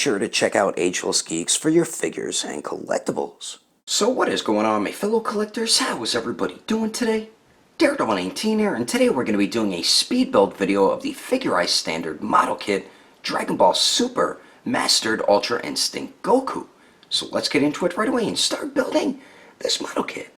sure to check out Ageless Geeks for your figures and collectibles. So what is going on, my fellow collectors? How is everybody doing today? Daredevil19 here, and today we're going to be doing a speed build video of the Figure-Eye Standard Model Kit Dragon Ball Super Mastered Ultra Instinct Goku. So let's get into it right away and start building this model kit.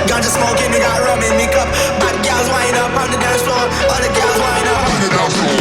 Ganja smoking, they got rum in me cup. Bad gals wind up on the dance floor. All the gals wind up on the dance floor.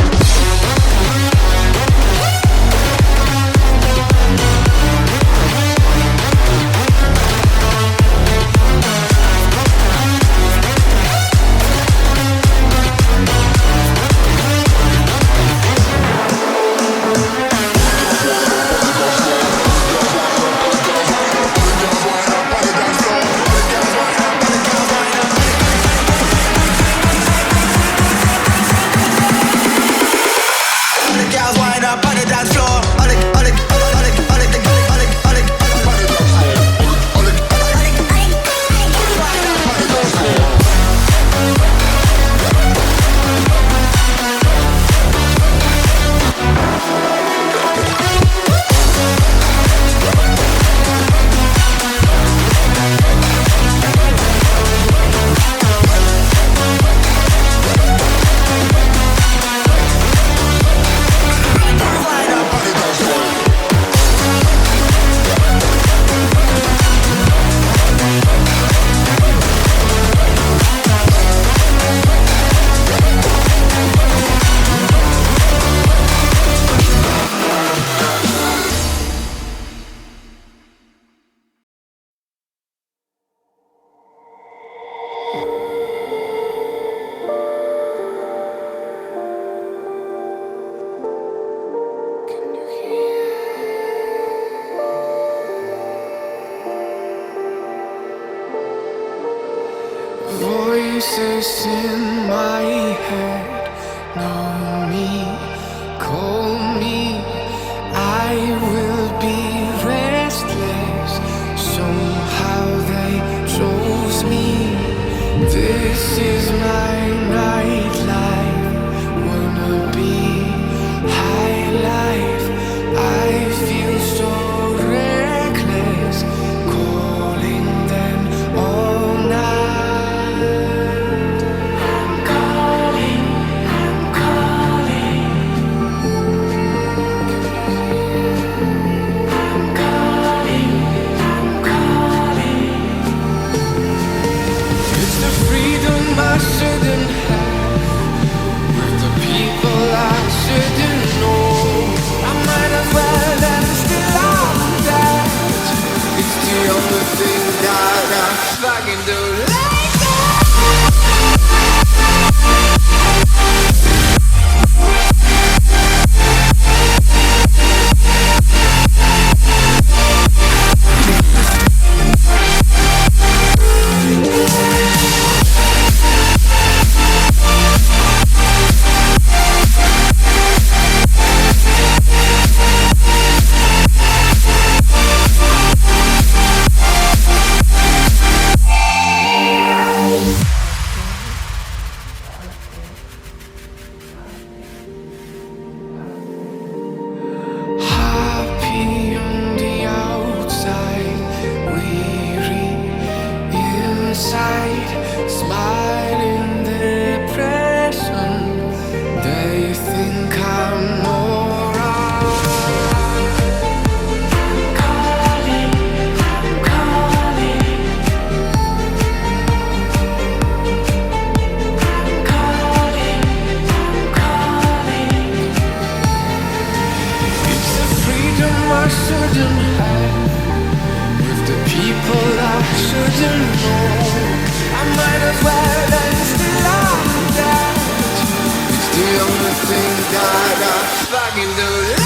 Voices in my head know me, call me. I will be restless. Somehow they chose me. This is my nightlife. Wanna be high life. I feel so reckless, calling them all night. I'm calling Fucking do it.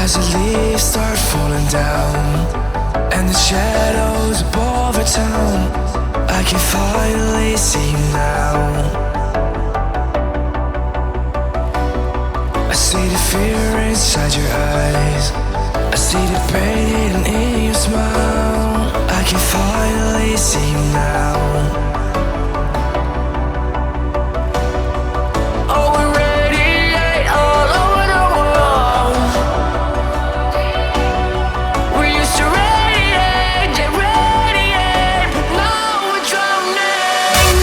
As the leaves start falling down and the shadows above our town, I can finally see you now. I see the fear inside your eyes, I see the pain hidden in your smile. I can finally see you now. Oh, we radiate all over the world. We used to radiate, yeah, radiate, but now we're drowning.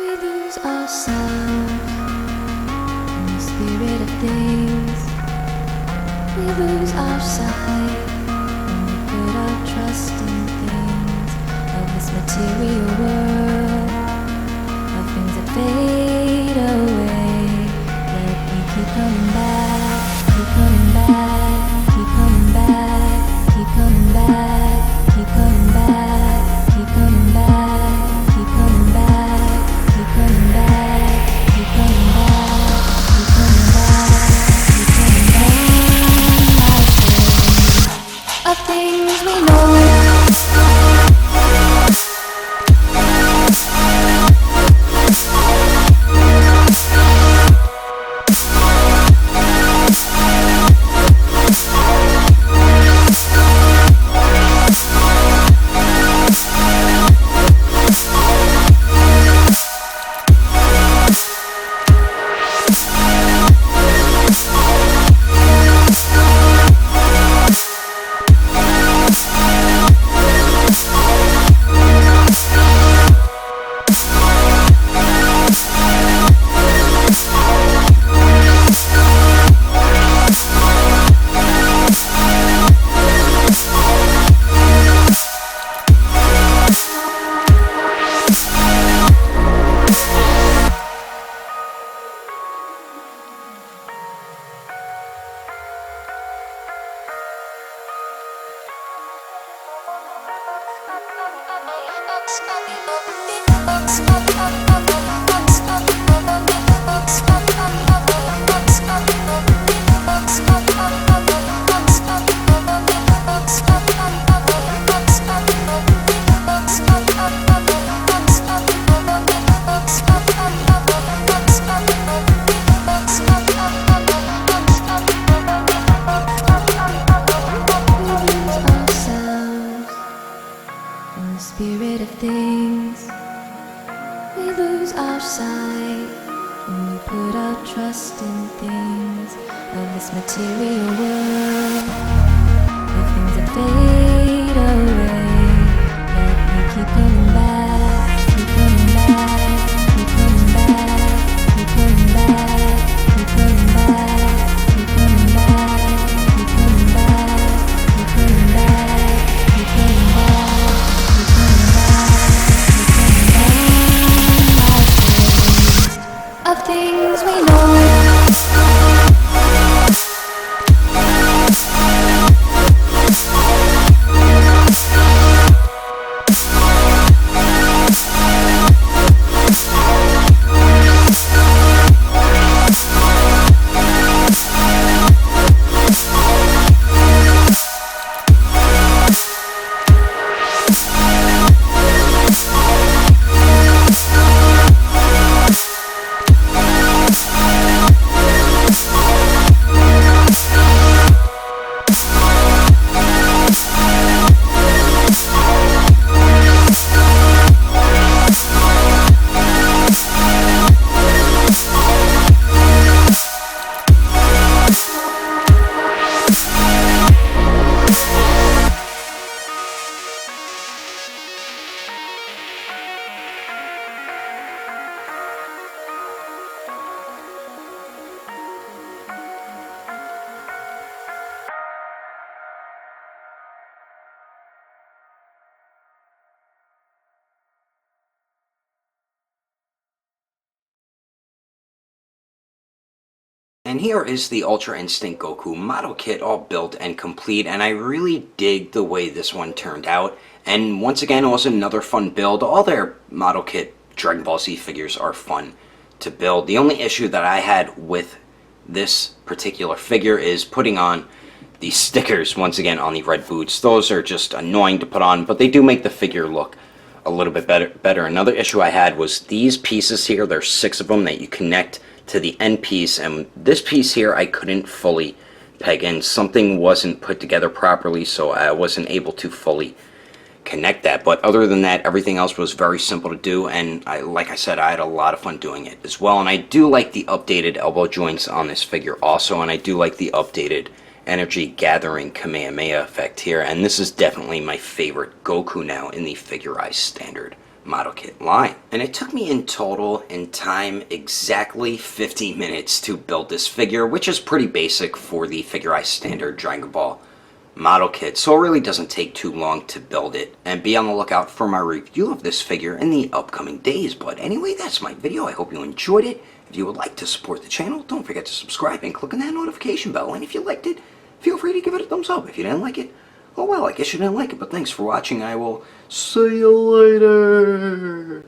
We lose ourselves in the spirit of things. We lose our sight when we put our trust in things of this material world, of things that fade away. Yet we keep coming back, keep coming back, keep coming back, keep coming back, keep coming back, keep coming back, keep coming back, keep coming back, keep coming back, keep coming back, keep coming back. Of things we know. Spirit of things, we lose our sight when we put our trust in things of this material world, of things that fade away. Yet we keep coming back, keep coming back, keep coming back, keep coming back, keep coming back, keep coming back, keep coming back, keep coming back, keep coming back. Of things we know. And here is the Ultra Instinct Goku model kit all built and complete, and I really dig the way this one turned out. And once again, it was another fun build. All their model kit Dragon Ball Z figures are fun to build. The only issue that I had with this particular figure is putting on the stickers once again on the red boots. Those are just annoying to put on, but they do make the figure look a little bit better. Another issue I had was these pieces here. There's 6 of them that you connect to the end piece, and this piece here I couldn't fully peg in. Something wasn't put together properly, so I wasn't able to fully connect that. But other than that, everything else was very simple to do, and like I said, I had a lot of fun doing it as well. And I do like the updated elbow joints on this figure also, and I do like the updated energy gathering Kamehameha effect here, and this is definitely my favorite Goku now in the Figurized Standard model kit line. And it took me in total in time exactly 50 minutes to build this figure, which is pretty basic for the Figure Eye standard Dragon Ball model kit, so it really doesn't take too long to build it. And be on the lookout for my review of this figure in the upcoming days. But anyway, that's my video. I hope you enjoyed it. If you would like to support the channel, don't forget to subscribe and click on that notification bell. And if you liked it, feel free to give it a thumbs up. If you didn't like it, oh well, I guess you didn't like it. But thanks for watching. I will see you later.